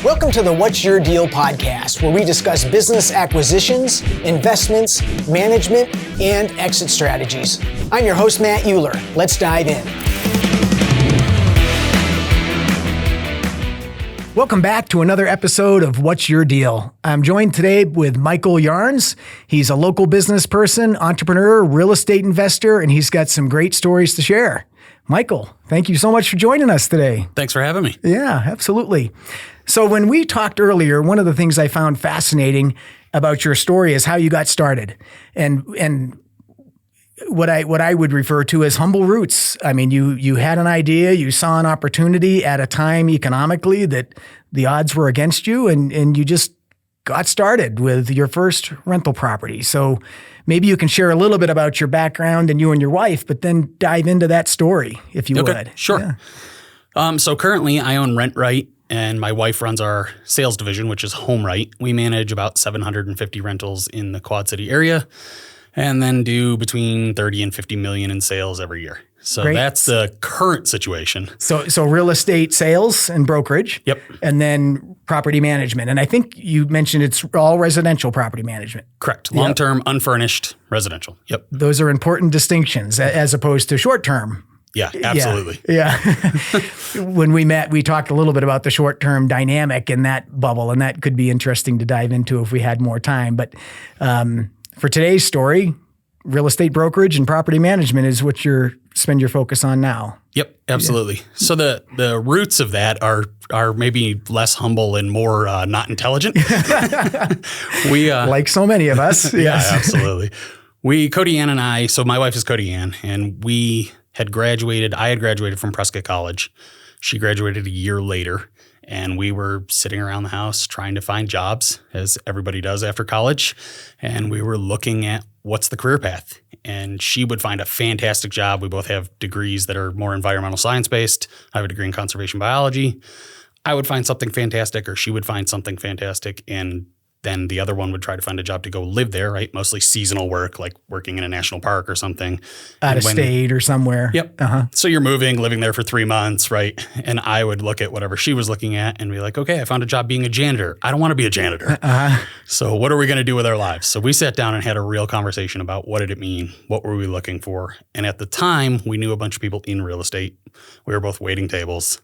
Welcome to the What's Your Deal podcast, where we discuss business acquisitions, investments, management, and exit strategies. I'm your host, Matt Euler. Let's dive in. Welcome back to another episode of What's Your Deal. I'm joined today with Michael Yarns. He's a local business person, entrepreneur, real estate investor, and he's got some great stories to share. Michael, thank you so much for joining us today. Thanks for having me. Yeah, absolutely. So when we talked earlier, one of the things I found fascinating about your story is how you got started and what I would refer to as humble roots. I mean, you had an idea, you saw an opportunity at a time economically that the odds were against you, and you just got started with your first rental property. So maybe you can share a little bit about your background and you and your wife, but then dive into that story if you would. Sure. Yeah. So currently I own RentRight, and my wife runs our sales division, which is HomeRight. We manage about 750 rentals in the Quad City area, and then do between 30 and 50 million in sales every year. So Great. That's the current situation. So real estate sales and brokerage. Yep. And then property management. And I think you mentioned it's all residential property management. Correct. Long-term, unfurnished residential. Yep. Those are important distinctions as opposed to short-term. Yeah, absolutely. Yeah. When we met, we talked a little bit about the short-term dynamic in that bubble, and that could be interesting to dive into if we had more time. But for today's story, real estate brokerage and property management is what you spend your focus on now. Yep, absolutely. Yeah. So the roots of that are maybe less humble and more not intelligent. We like so many of us. Yes. Yeah, absolutely. Cody Ann and I, so my wife is Cody Ann, and we had graduated. I had graduated from Prescott College. She graduated a year later, and we were sitting around the house trying to find jobs, as everybody does after college. And we were looking at what's the career path. And she would find a fantastic job. We both have degrees that are more environmental science based. I have a degree in conservation biology. I would find something fantastic, or she would find something fantastic, and then the other one would try to find a job to go live there, right? Mostly seasonal work, like working in a national park or something. Out of state or somewhere. Yep. Uh-huh. So you're living there for 3 months, right? And I would look at whatever she was looking at and be like, okay, I found a job being a janitor. I don't want to be a janitor. Uh-huh. So what are we going to do with our lives? So we sat down and had a real conversation about what did it mean? What were we looking for? And at the time, we knew a bunch of people in real estate. We were both waiting tables.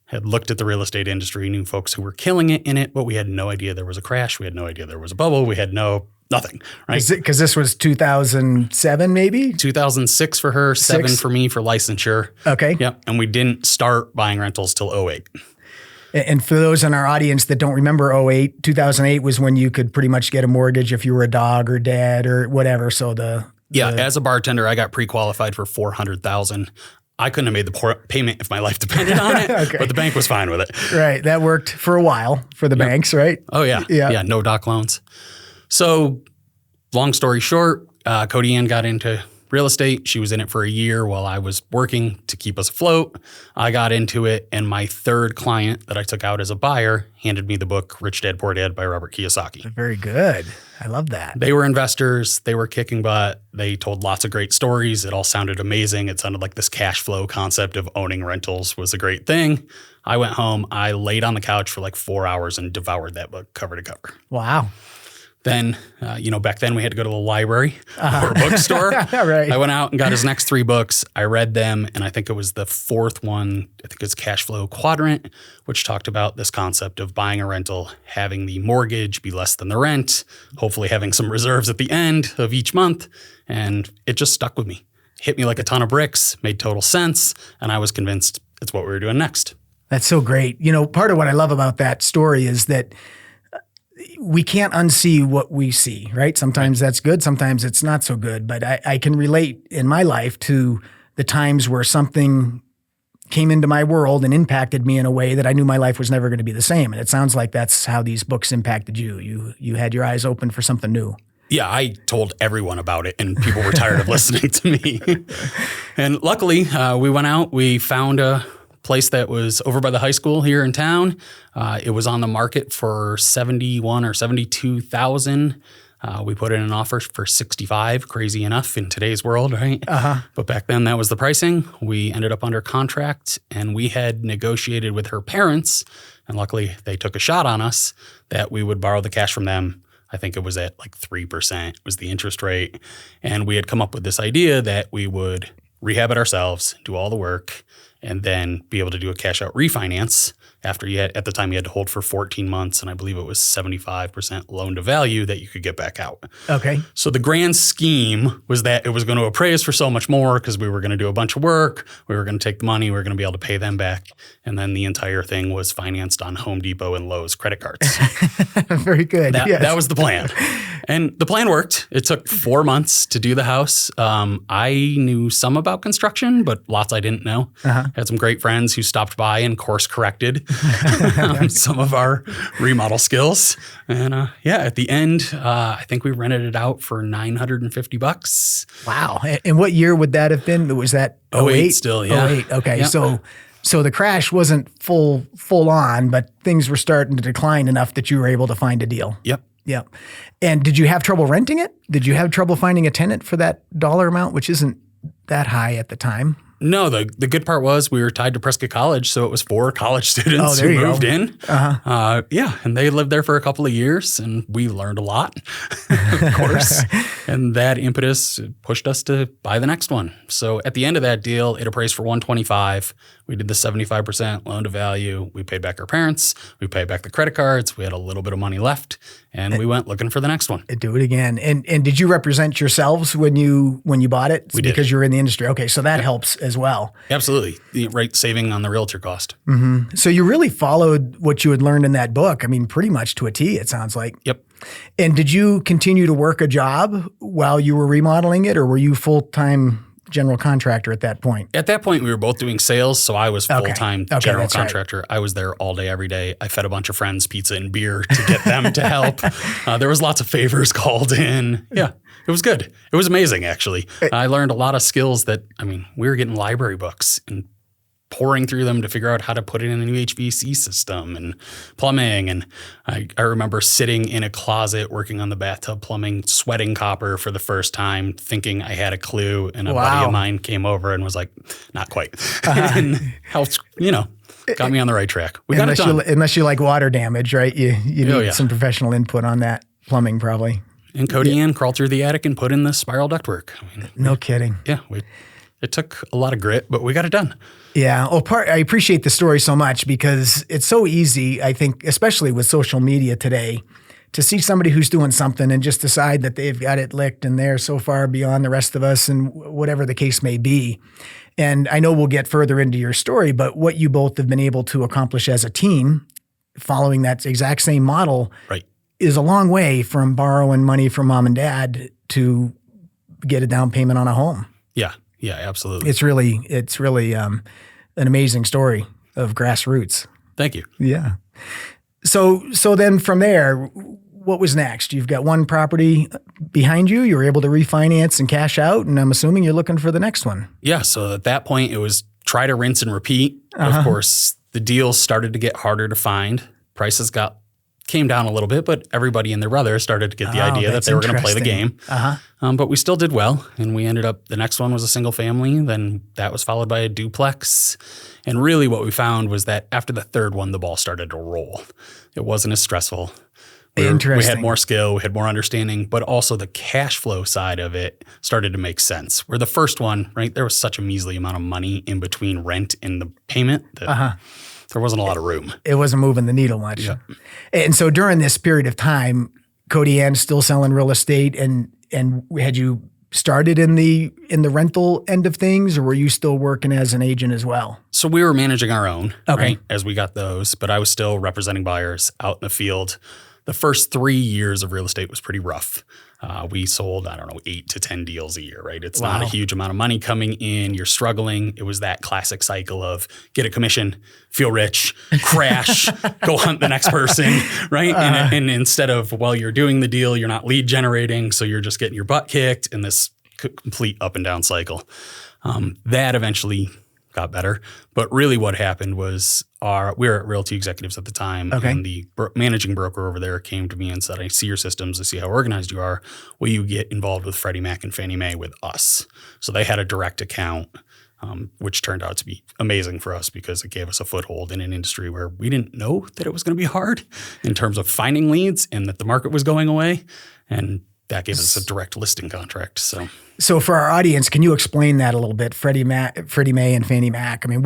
Had looked at the real estate industry, knew folks who were killing it in it, but we had no idea there was a crash. We had no idea there was a bubble. We had nothing, right? Because this was 2007, maybe? 2006 for her, 7 for me for licensure. Okay. Yep. And we didn't start buying rentals till 2008. And for those in our audience that don't remember 2008 was when you could pretty much get a mortgage if you were a dog or dad or whatever. So as a bartender, I got pre-qualified for $400,000. I couldn't have made the payment if my life depended on it, okay. But the bank was fine with it. Right. That worked for a while for the banks, right? Oh, yeah. Yeah. No doc loans. So long story short, Cody Ann got into real estate. She was in it for a year while I was working to keep us afloat. I got into it, and my third client that I took out as a buyer handed me the book Rich Dad Poor Dad by Robert Kiyosaki. Very good. I love that. They were investors. They were kicking butt. They told lots of great stories. It all sounded amazing. It sounded like this cash flow concept of owning rentals was a great thing. I went home. I laid on the couch for like 4 hours and devoured that book cover to cover. Wow. Then, back then we had to go to the library or a bookstore. Right. I went out and got his next 3 books. I read them, and I think it was the 4th one, I think it's Cash Flow Quadrant, which talked about this concept of buying a rental, having the mortgage be less than the rent, hopefully having some reserves at the end of each month. And it just stuck with me. Hit me like a ton of bricks, made total sense, and I was convinced it's what we were doing next. That's so great. Part of what I love about that story is that we can't unsee what we see, right? Sometimes that's good, sometimes it's not so good. But I can relate in my life to the times where something came into my world and impacted me in a way that I knew my life was never going to be the same. And it sounds like that's how these books impacted you. You had your eyes open for something new. Yeah, I told everyone about it, and people were tired of listening to me. And luckily, we went out, we found a place that was over by the high school here in town. It was on the market for $71,000 or $72,000. We put in an offer for 65, crazy enough in today's world, right? But back then that was the pricing. We ended up under contract, and we had negotiated with her parents, and luckily they took a shot on us, that we would borrow the cash from them. I think it was at like 3% was the interest rate. And we had come up with this idea that we would rehab it ourselves, do all the work, and then be able to do a cash out refinance after at the time you had to hold for 14 months. And I believe it was 75% loan to value that you could get back out. Okay. So the grand scheme was that it was going to appraise for so much more because we were going to do a bunch of work. We were going to take the money. We were going to be able to pay them back. And then the entire thing was financed on Home Depot and Lowe's credit cards. Very good. That was the plan. And the plan worked. It took 4 months to do the house. I knew some about construction, but lots I didn't know. Had some great friends who stopped by and course corrected some of our remodel skills. And at the end, I think we rented it out for $950. Wow. And what year would that have been? Was that 08 still, yeah. 08. Okay. Yep. So the crash wasn't full on, but things were starting to decline enough that you were able to find a deal. Yep. Yep. And did you have trouble renting it? Did you have trouble finding a tenant for that dollar amount, which isn't that high at the time? No, the good part was we were tied to Prescott College, so it was 4 college students who moved in. And they lived there for a couple of years, and we learned a lot, of course. And that impetus pushed us to buy the next one. So at the end of that deal, it appraised for $125. We did the 75% loan to value. We paid back our parents. We paid back the credit cards. We had a little bit of money left, and we went looking for the next one. Do it again. And did you represent yourselves when you bought it? We did. Because you're in the industry. Okay, so that helps as well. Absolutely. Right, saving on the realtor cost. Mm-hmm. So you really followed what you had learned in that book. I mean, pretty much to a T, it sounds like. Yep. And did you continue to work a job while you were remodeling it, or were you full-time general contractor at that point? At that point, we were both doing sales, so I was full-time general contractor. Right. I was there all day, every day. I fed a bunch of friends pizza and beer to get them to help. There was lots of favors called in. Yeah, it was good. It was amazing, actually. I learned a lot of skills that, we were getting library books and pouring through them to figure out how to put it in a new HVAC system and plumbing. And I remember sitting in a closet working on the bathtub plumbing, sweating copper for the first time, thinking I had a clue. And a buddy of mine came over and was like, not quite. And helped, got me on the right track. We got it done. Unless you like water damage, right? You need some professional input on that plumbing probably. And Cody Ann crawled through the attic and put in the spiral ductwork. No kidding. Yeah. It took a lot of grit, but we got it done. Yeah. Well, I appreciate the story so much because it's so easy, I think, especially with social media today, to see somebody who's doing something and just decide that they've got it licked and they're so far beyond the rest of us and whatever the case may be. And I know we'll get further into your story, but what you both have been able to accomplish as a team following that exact same model is a long way from borrowing money from mom and dad to get a down payment on a home. Yeah. Yeah, absolutely. It's really an amazing story of grassroots. Thank you. Yeah. So then from there, what was next? You've got one property behind you. You were able to refinance and cash out, and I'm assuming you're looking for the next one. Yeah. So at that point, it was try to rinse and repeat. Of course, the deals started to get harder to find. Prices came down a little bit, but everybody and their brother started to get the idea that they were going to play the game. But we still did well, and we ended up, the next one was a single family, then that was followed by a duplex. And really what we found was that after the third one, the ball started to roll. It wasn't as stressful. We had more skill, we had more understanding, but also the cash flow side of it started to make sense. Where the first one, right, there was such a measly amount of money in between rent and the payment that there wasn't a lot of room. It wasn't moving the needle much. Yeah. And so during this period of time, Cody Ann's still selling real estate, and had you started in the rental end of things, or were you still working as an agent as well? So we were managing our own, right, as we got those, but I was still representing buyers out in the field. The first 3 years of real estate was pretty rough. We sold, 8 to 10 deals a year, right? It's not a huge amount of money coming in. You're struggling. It was that classic cycle of get a commission, feel rich, crash, go hunt the next person, right? And instead of while you're doing the deal, you're not lead generating. So you're just getting your butt kicked in this complete up and down cycle. That eventually got better. But really what happened was we were at Realty Executives at the time, and the managing broker over there came to me and said, I see your systems. I see how organized you are. Will you get involved with Freddie Mac and Fannie Mae with us? So they had a direct account, which turned out to be amazing for us because it gave us a foothold in an industry where we didn't know that it was going to be hard in terms of finding leads and that the market was going away. And that gave us a direct listing contract. So for our audience, can you explain that a little bit? Freddie Mae and Fannie Mac. I mean,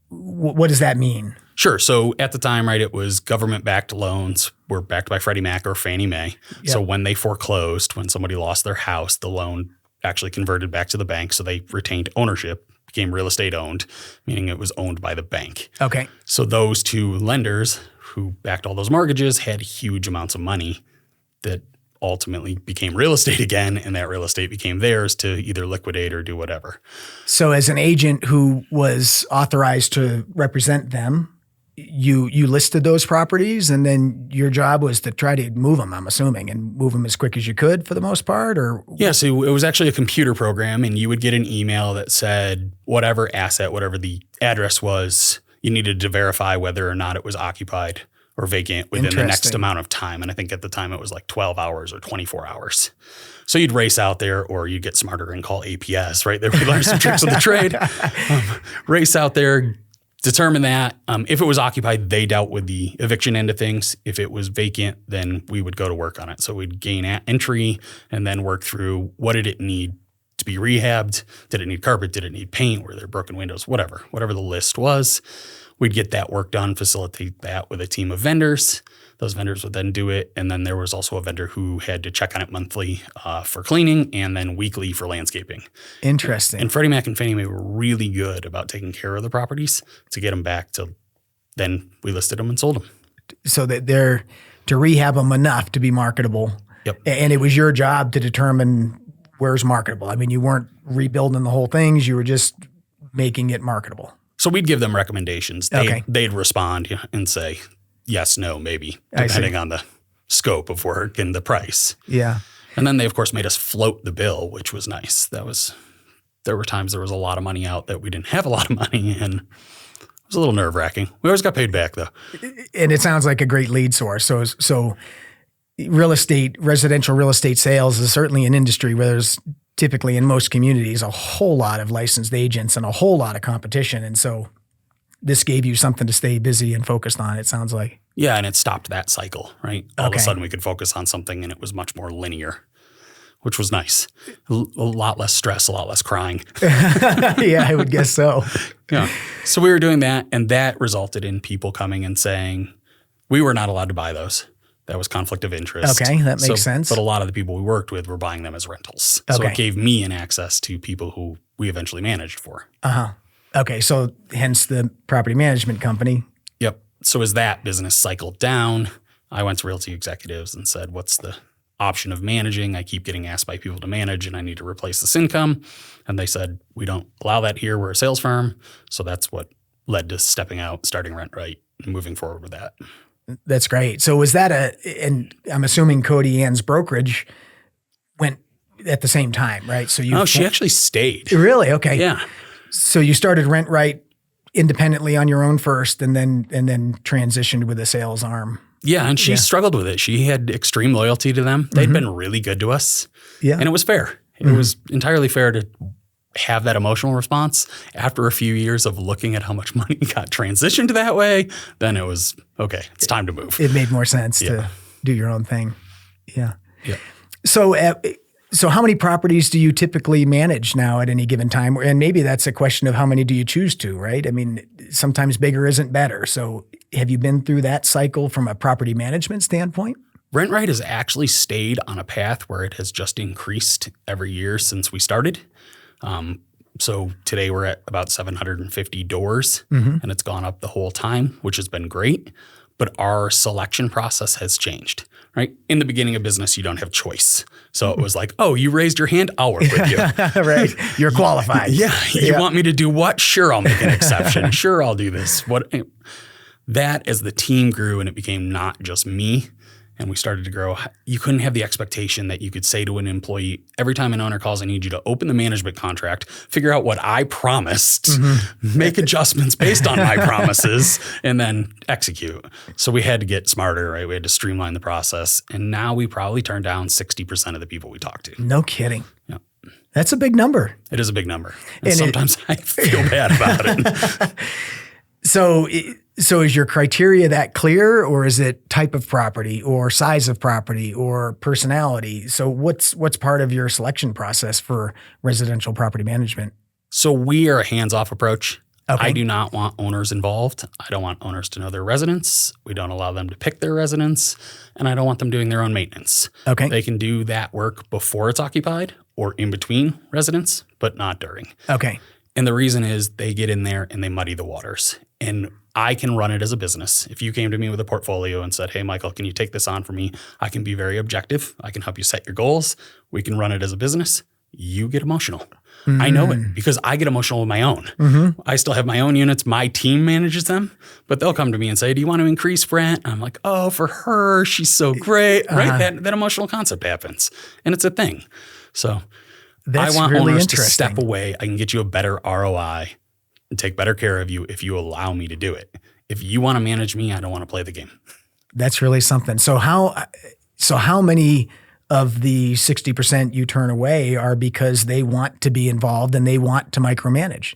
what does that mean? Sure. So at the time, right, it was government-backed loans were backed by Freddie Mac or Fannie Mae. Yep. So when they foreclosed, when somebody lost their house, the loan actually converted back to the bank. So they retained ownership, became real estate owned, meaning it was owned by the bank. Okay. So those two lenders who backed all those mortgages had huge amounts of money that ultimately became real estate again, and that real estate became theirs to either liquidate or do whatever. So as an agent who was authorized to represent them, you listed those properties, and then your job was to try to move them, I'm assuming, and move them as quick as you could for the most part? Or yeah, so it was actually a computer program, and you would get an email that said whatever asset, whatever the address was, you needed to verify whether or not it was occupied or vacant within the next amount of time. And I think at the time it was like 12 hours or 24 hours. So you'd race out there, or you'd get smarter and call APS, right? There we learned some tricks of the trade. Race out there, determine that. If it was occupied, they dealt with the eviction end of things. If it was vacant, then we would go to work on it. So we'd gain entry and then work through what did it need to be rehabbed? Did it need carpet? Did it need paint? Were there broken windows? Whatever the list was. We'd get that work done, facilitate that with a team of vendors. Those vendors would then do it. And then there was also a vendor who had to check on it monthly for cleaning and then weekly for landscaping. Interesting. And Freddie Mac and Fannie Mae were really good about taking care of the properties to get them back to then we listed them and sold them. So that they're to rehab them enough to be marketable. Yep. And it was your job to determine where's marketable. I mean, you weren't rebuilding the whole things. You were just making it marketable. So we'd give them recommendations. They'd respond and say, yes, no, maybe, depending on the scope of work and the price. Yeah. And then they, of course, made us float the bill, which was nice. There were times there was a lot of money out that we didn't have a lot of money, and it was a little nerve-wracking. We always got paid back, though. And it sounds like a great lead source. So residential real estate sales is certainly an industry where there's typically in most communities a whole lot of licensed agents and a whole lot of competition. And so this gave you something to stay busy and focused on, it sounds like. Yeah, and it stopped that cycle, right? All of a sudden we could focus on something and it was much more linear, which was nice. A lot less stress, a lot less crying. Yeah, I would guess so. Yeah. So we were doing that, and that resulted in people coming and saying, we were not allowed to buy those. That was conflict of interest. Okay, that makes sense. But a lot of the people we worked with were buying them as rentals. So it gave me an access to people who we eventually managed for. Uh-huh. Okay, so hence the property management company. Yep. So as that business cycled down, I went to Realty Executives and said, what's the option of managing? I keep getting asked by people to manage and I need to replace this income. And they said, we don't allow that here. We're a sales firm. So that's what led to stepping out, starting Rent Right, and moving forward with that. That's great. So was that and I'm assuming Cody Ann's brokerage went at the same time, right? So she actually stayed. Really? Okay. Yeah. So you started Rent Right independently on your own first and then transitioned with a sales arm. Yeah. And she struggled with it. She had extreme loyalty to them. They'd been really good to us. Yeah. And it was fair. It was entirely fair to have that emotional response. After a few years of looking at how much money got transitioned that way, then it was, okay, it's time to move. It made more sense to do your own thing. Yeah. Yeah. So how many properties do you typically manage now at any given time? And maybe that's a question of how many do you choose to, right? I mean, sometimes bigger isn't better. So have you been through that cycle from a property management standpoint? Rent Right has actually stayed on a path where it has just increased every year since we started. So today we're at about 750 doors and it's gone up the whole time, which has been great. But our selection process has changed, right? In the beginning of business, you don't have choice. So it was like, oh, you raised your hand, I'll work with you. Right. You're qualified. You want me to do what? Sure, I'll make an exception. Sure, I'll do this. That as the team grew and it became not just me and we started to grow, you couldn't have the expectation that you could say to an employee, every time an owner calls, I need you to open the management contract, figure out what I promised, make adjustments based on my promises, and then execute. So we had to get smarter, right? We had to streamline the process. And now we probably turn down 60% of the people we talk to. No kidding. Yeah. That's a big number. It is a big number. And sometimes I feel bad about it. So is your criteria that clear, or is it type of property or size of property or personality? So what's part of your selection process for residential property management? So we are a hands-off approach. Okay. I do not want owners involved. I don't want owners to know their residents. We don't allow them to pick their residents, and I don't want them doing their own maintenance. Okay. They can do that work before it's occupied or in between residents, but not during. Okay. And the reason is they get in there and they muddy the waters. And I can run it as a business. If you came to me with a portfolio and said, hey, Michael, can you take this on for me? I can be very objective. I can help you set your goals. We can run it as a business. You get emotional. I know it because I get emotional with my own. I still have my own units. My team manages them, but they'll come to me and say, do you want to increase rent? I'm like, oh, for her, she's so great, right? That emotional concept happens, and it's a thing. So That's I want really owners to interesting. step away. I can get you a better ROI and take better care of you if you allow me to do it. If you want to manage me, I don't want to play the game. That's really something. So how many of the 60% you turn away are because they want to be involved and they want to micromanage?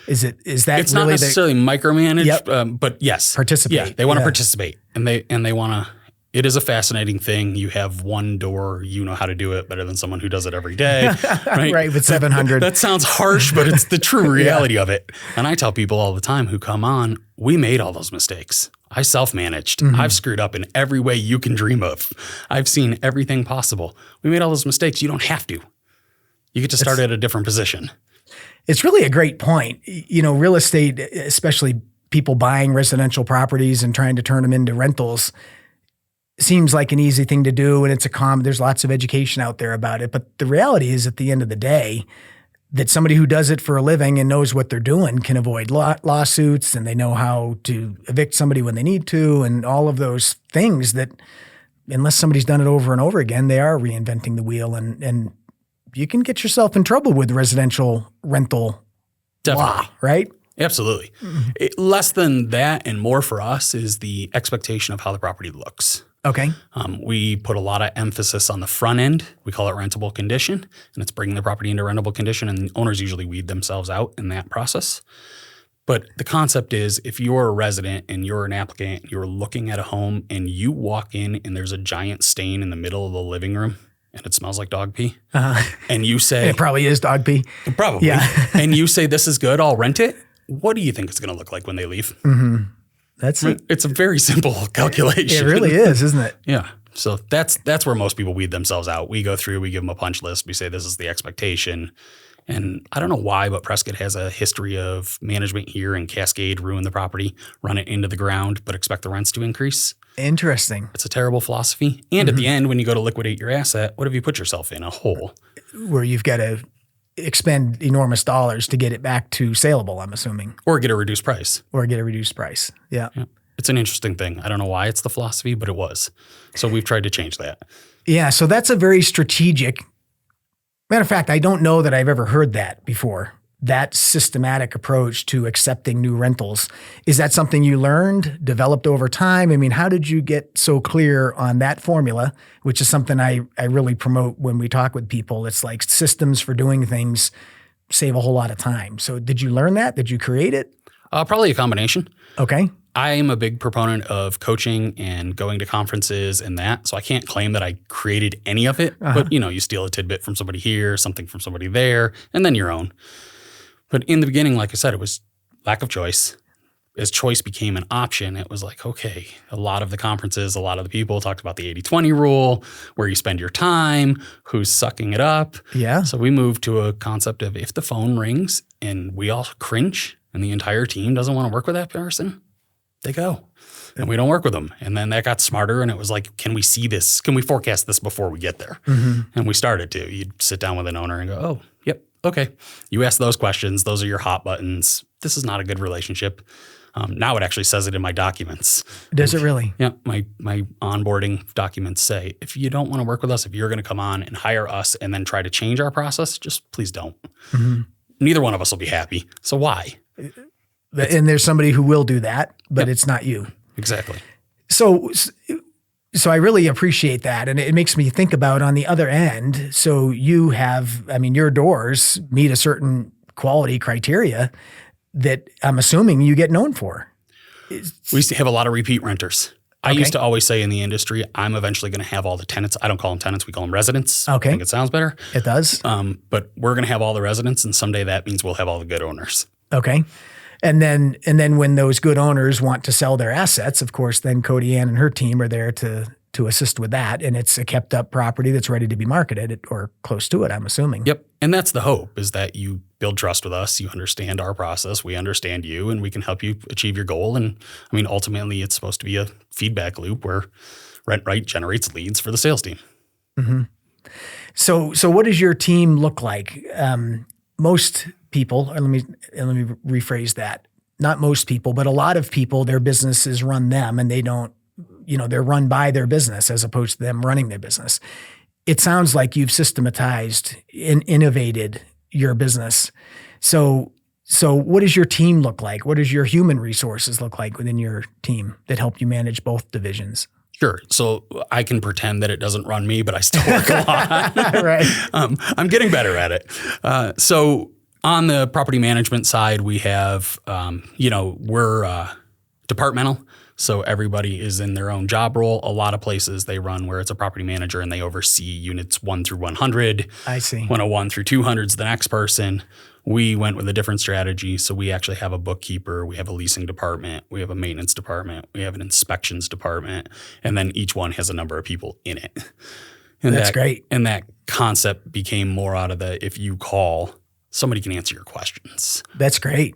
Is that It's really not necessarily micromanage, but yes, Participate. Yeah, they want to Yeah. participate, and they want to. It is a fascinating thing. You have one door. You know how to do it better than someone who does it every day, right? Right, with 700. That sounds harsh, but it's the true reality of it. And I tell people all the time who come on, we made all those mistakes. I self-managed. I've screwed up in every way you can dream of. I've seen everything possible. We made all those mistakes. You don't have to. You get to start at a different position. It's really a great point. You know, real estate, especially people buying residential properties and trying to turn them into rentals, seems like an easy thing to do, and it's there's lots of education out there about it. But the reality is, at the end of the day, that somebody who does it for a living and knows what they're doing can avoid lawsuits, and they know how to evict somebody when they need to, and all of those things that, unless somebody's done it over and over again, they are reinventing the wheel, and you can get yourself in trouble with residential rental law, right? Absolutely. Less than that and more for us is the expectation of how the property looks. Okay. We put a lot of emphasis on the front end. We call it rentable condition, and it's bringing the property into rentable condition, and owners usually weed themselves out in that process. But the concept is, if you're a resident and you're an applicant, you're looking at a home and you walk in and there's a giant stain in the middle of the living room and it smells like dog pee, and you say— It probably is dog pee. Probably. Yeah. And you say, this is good, I'll rent it. What do you think it's going to look like when they leave? It's a very simple calculation. It really is, isn't it? Yeah. So that's where most people weed themselves out. We go through, we give them a punch list. We say, this is the expectation. And I don't know why, but Prescott has a history of management here and Cascade ruin the property, run it into the ground, but expect the rents to increase. Interesting. It's a terrible philosophy. And at the end, when you go to liquidate your asset, what have you put yourself in? A hole. Where you've got to expend enormous dollars to get it back to saleable, I'm assuming. Or get a reduced price. Yeah. It's an interesting thing. I don't know why it's the philosophy, but it was. So we've tried to change that. Yeah. So that's a very strategic. Matter of fact, I don't know that I've ever heard that before. That systematic approach to accepting new rentals. Is that something you learned, developed over time? I mean, how did you get so clear on that formula, which is something I really promote when we talk with people? It's like systems for doing things save a whole lot of time. So did you learn that? Did you create it? Probably a combination. Okay. I'm a big proponent of coaching and going to conferences and that. So I can't claim that I created any of it, but you steal a tidbit from somebody here, something from somebody there, and then your own. But in the beginning, like I said, it was lack of choice. As choice became an option, it was like, okay, a lot of the conferences, a lot of the people talked about the 80-20 rule, where you spend your time, who's sucking it up. Yeah. So we moved to a concept of, if the phone rings and we all cringe and the entire team doesn't want to work with that person, they go. And we don't work with them. And then that got smarter, and it was like, can we see this? Can we forecast this before we get there? And we started to. You'd sit down with an owner and go, oh, yep, okay. You ask those questions. Those are your hot buttons. This is not a good relationship. Now it actually says it in my documents. Does it really? Yeah, my onboarding documents say, if you don't want to work with us, if you're going to come on and hire us and then try to change our process, just please don't. Neither one of us will be happy. So why? And there's somebody who will do that, but it's not you. Exactly. So I really appreciate that. And it makes me think about on the other end. So you have, your doors meet a certain quality criteria that I'm assuming you get known for. We used to have a lot of repeat renters. I used to always say in the industry, I'm eventually going to have all the tenants. I don't call them tenants. We call them residents. Okay. I think it sounds better. It does. But we're going to have all the residents, and someday that means we'll have all the good owners. Okay. And then when those good owners want to sell their assets, of course, then Cody Ann and her team are there to assist with that. And it's a kept up property that's ready to be marketed or close to it, I'm assuming. Yep. And that's the hope, is that you build trust with us. You understand our process. We understand you, and we can help you achieve your goal. And ultimately it's supposed to be a feedback loop where Rent Right generates leads for the sales team. Mm-hmm. So what does your team look like? Most people, or let me rephrase that. Not most people, but a lot of people, their businesses run them, and they don't, they're run by their business as opposed to them running their business. It sounds like you've systematized and innovated your business. So what does your team look like? What does your human resources look like within your team that help you manage both divisions? Sure. So I can pretend that it doesn't run me, but I still work a lot. Right. I'm getting better at it. So on the property management side, we have, we're departmental. So everybody is in their own job role. A lot of places they run where it's a property manager and they oversee units 1 through 100. I see. 101 through 200 is the next person. We went with a different strategy. So we actually have a bookkeeper. We have a leasing department. We have a maintenance department. We have an inspections department. And then each one has a number of people in it. And that's great. And that concept became more out of if you call, somebody can answer your questions. That's great.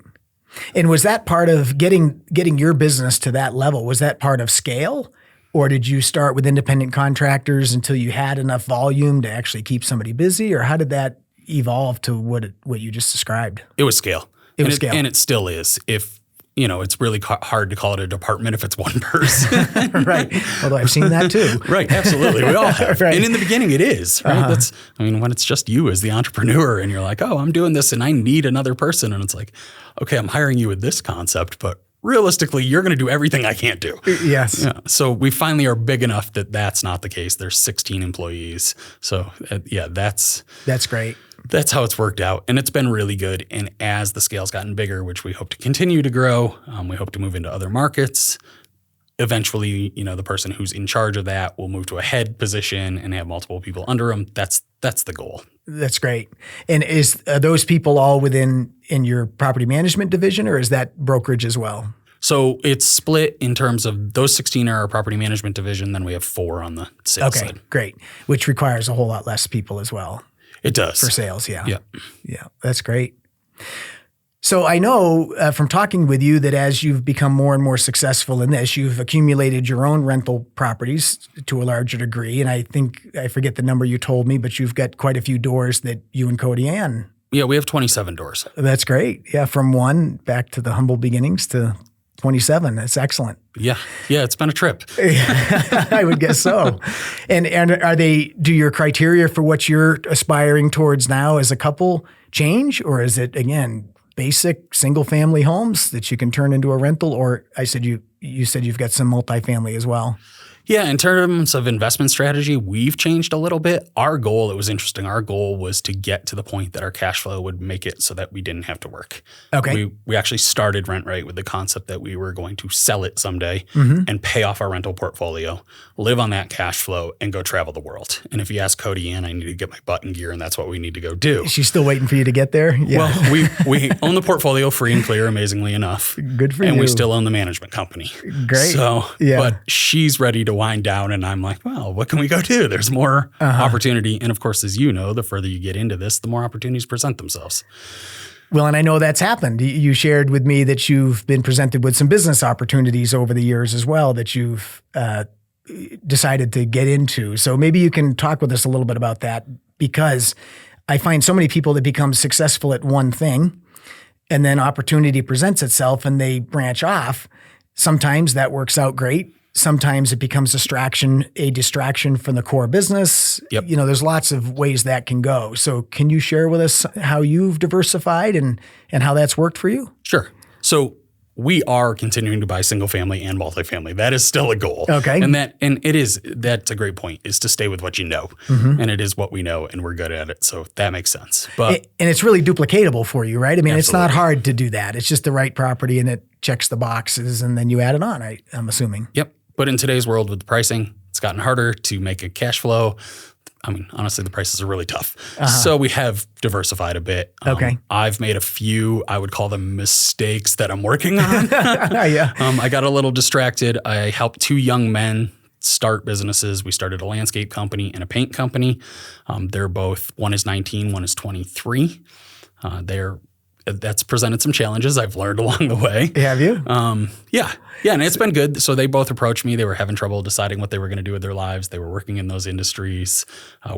And was that part of getting your business to that level? Was that part of scale? Or did you start with independent contractors until you had enough volume to actually keep somebody busy? Or how did that evolve to what you just described? It was scale. Scale. And it still is. It's really hard to call it a department if it's one person. Right. Although I've seen that too. Right. Absolutely. We all have. Right. And in the beginning it is, right? When it's just you as the entrepreneur and you're like, oh, I'm doing this and I need another person. And it's like, okay, I'm hiring you with this concept, but realistically, you're going to do everything I can't do. Yes. Yeah. So we finally are big enough that that's not the case. There's 16 employees. So that's great. That's how it's worked out. And it's been really good. And as the scale's gotten bigger, which we hope to continue to grow, we hope to move into other markets. Eventually, the person who's in charge of that will move to a head position and have multiple people under them. That's the goal. That's great. And are those people all in your property management division, or is that brokerage as well? So it's split in terms of those 16 are our property management division. Then we have 4 on the sales side. Okay, great. Which requires a whole lot less people as well. It does. For sales, yeah. Yeah. Yeah, that's great. So I know from talking with you that as you've become more and more successful in this, you've accumulated your own rental properties to a larger degree. And I forget the number you told me, but you've got quite a few doors that you and Cody Ann. Yeah, we have 27 doors. That's great. Yeah, from 1 back to the humble beginnings to 27. That's excellent. Yeah, it's been a trip. I would guess so. And do your criteria for what you're aspiring towards now as a couple change, or is it again basic single family homes that you can turn into a rental? Or you said you've got some multifamily as well. Yeah, in terms of investment strategy, we've changed a little bit. Our goal, it was interesting. Our goal was to get to the point that our cash flow would make it so that we didn't have to work. Okay. We actually started Rent Right with the concept that we were going to sell it someday and pay off our rental portfolio, live on that cash flow, and go travel the world. And if you ask Cody Ann, I need to get my butt in gear, and that's what we need to go do. She's still waiting for you to get there? Yeah. Well, we own the portfolio free and clear, amazingly enough. Good for you. And we still own the management company. Great. So, yeah. But she's ready to wind down, and I'm like, well, what can we go do? There's more opportunity. And of course, as you know, the further you get into this, the more opportunities present themselves. Well, and I know that's happened. You shared with me that you've been presented with some business opportunities over the years as well that you've decided to get into. So maybe you can talk with us a little bit about that, because I find so many people that become successful at one thing and then opportunity presents itself and they branch off. Sometimes that works out great. Sometimes it becomes a distraction from the core business. Yep. There's lots of ways that can go. So can you share with us how you've diversified and how that's worked for you? Sure. So we are continuing to buy single family and multifamily. That is still a goal. Okay. That's a great point, is to stay with what you know. And it is what we know and we're good at it. So that makes sense. But and it's really duplicatable for you, right? I mean, It's not Absolutely. hard to do that. It's just the right property and it checks the boxes and then you add it on, I'm assuming. Yep. But in today's world with the pricing, it's gotten harder to make a cash flow. I mean, honestly, the prices are really tough. So we have diversified a bit. Okay. I've made a few, I would call them mistakes that I'm working on. Yeah. I got a little distracted. I helped two young men start businesses. We started a landscape company and a paint company. They're both, one is 19, one is 23. That's presented some challenges I've learned along the way. Have you? Yeah, and it's been good. So they both approached me. They were having trouble deciding what they were going to do with their lives. They were working in those industries.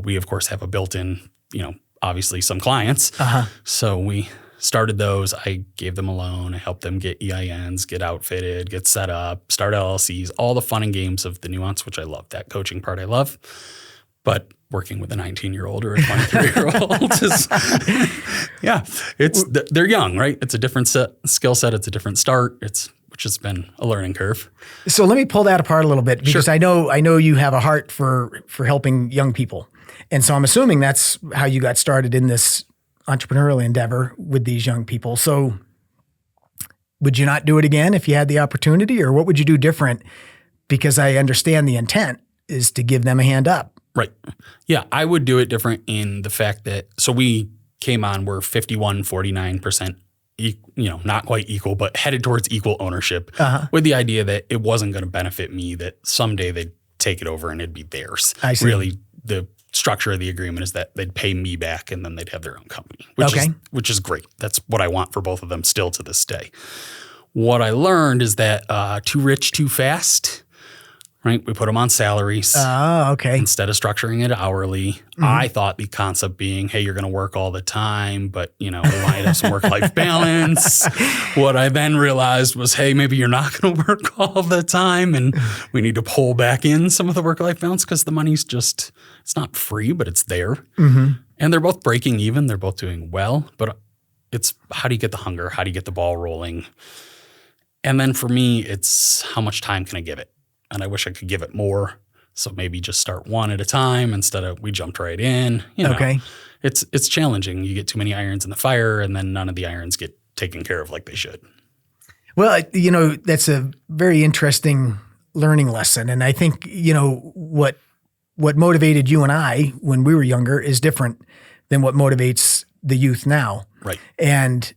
We, of course, have a built-in, obviously some clients. So we started those. I gave them a loan. I helped them get EINs, get outfitted, get set up, start LLCs, all the fun and games of the nuance, which I love. That coaching part I love. But working with a 19-year-old or a 23-year-old is, they're young, right? It's a different skill set. It's a different start. Which has been a learning curve. So let me pull that apart a little bit because Sure. I know you have a heart for helping young people. And so I'm assuming that's how you got started in this entrepreneurial endeavor with these young people. So would you not do it again if you had the opportunity, or what would you do different? Because I understand the intent is to give them a hand up. Right. Yeah, I would do it different in the fact that, so we came on, we're 49%, not quite equal, but headed towards equal ownership with the idea that it wasn't going to benefit me, that someday they'd take it over and it'd be theirs. I see. Really, the structure of the agreement is that they'd pay me back and then they'd have their own company, which is great. That's what I want for both of them still to this day. What I learned is that too rich, too fast, right? We put them on salaries. Oh, okay. Instead of structuring it hourly. I thought the concept being, hey, you're going to work all the time, but we might have some work-life balance. What I then realized was, hey, maybe you're not going to work all the time and we need to pull back in some of the work-life balance because the money's just, it's not free, but it's there. And they're both breaking even. They're both doing well, but it's how do you get the hunger? How do you get the ball rolling? And then for me, it's how much time can I give it? And I wish I could give it more. So maybe just start one at a time instead of we jumped right in. Okay. It's challenging. You get too many irons in the fire and then none of the irons get taken care of like they should. Well, that's a very interesting learning lesson. And I think, what motivated you and I when we were younger is different than what motivates the youth now. Right. And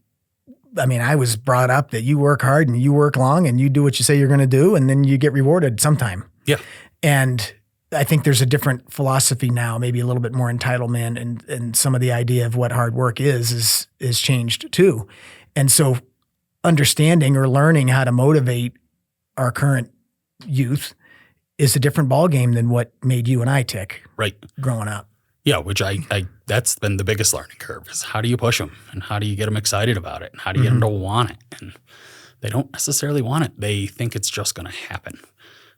I mean, I was brought up that you work hard and you work long and you do what you say you're going to do and then you get rewarded sometime. Yeah. And I think there's a different philosophy now, maybe a little bit more entitlement, and some of the idea of what hard work is changed too. And so understanding or learning how to motivate our current youth is a different ballgame than what made you and I tick Right. growing up. Yeah, which I that's been the biggest learning curve is how do you push them and how do you get them excited about it and how do you get them to want it? And they don't necessarily want it. They think it's just going to happen,